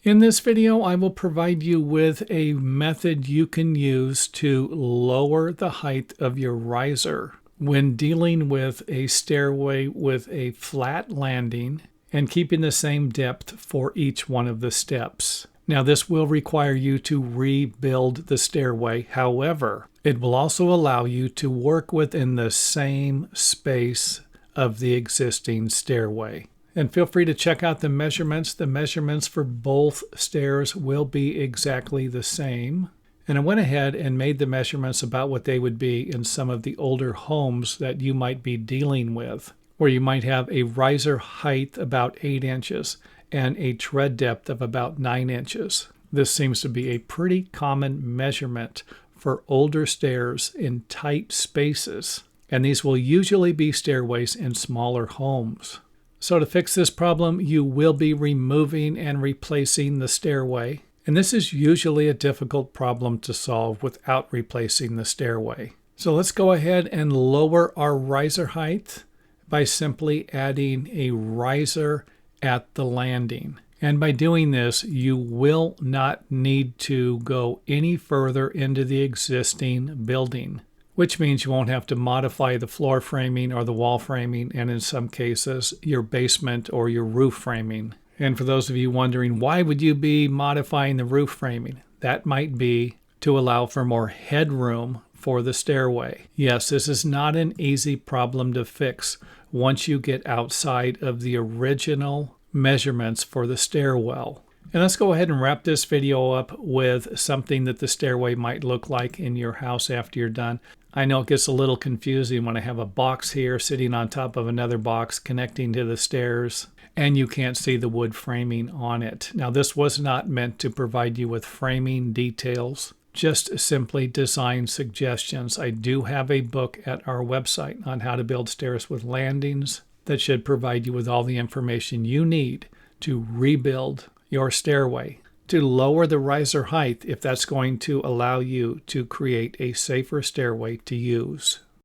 In this video, I will provide you with a method you can use to lower the height of your riser when dealing with a stairway with a flat landing and keeping the same depth for each one of the steps. Now, this will require you to rebuild the stairway. However, it will also allow you to work within the same space of the existing stairway. And feel free to check out the measurements. The measurements for both stairs will be exactly the same. And I went ahead and made the measurements about what they would be in some of the older homes that you might be dealing with, where you might have a riser height about 8 inches and a tread depth of about 9 inches. This seems to be a pretty common measurement for older stairs in tight spaces. And these will usually be stairways in smaller homes. So to fix this problem, you will be removing and replacing the stairway. And this is usually a difficult problem to solve without replacing the stairway. So let's go ahead and lower our riser height by simply adding a riser at the landing. And by doing this, you will not need to go any further into the existing building, which means you won't have to modify the floor framing or the wall framing, and in some cases, your basement or your roof framing. And for those of you wondering, why would you be modifying the roof framing? That might be to allow for more headroom for the stairway. Yes, this is not an easy problem to fix once you get outside of the original measurements for the stairwell. And let's go ahead and wrap this video up with something that the stairway might look like in your house after you're done. I know it gets a little confusing when I have a box here sitting on top of another box connecting to the stairs, and you can't see the wood framing on it. Now, this was not meant to provide you with framing details, just simply design suggestions. I do have a book at our website on how to build stairs with landings that should provide you with all the information you need to rebuild your stairway, to lower the riser height if that's going to allow you to create a safer stairway to use.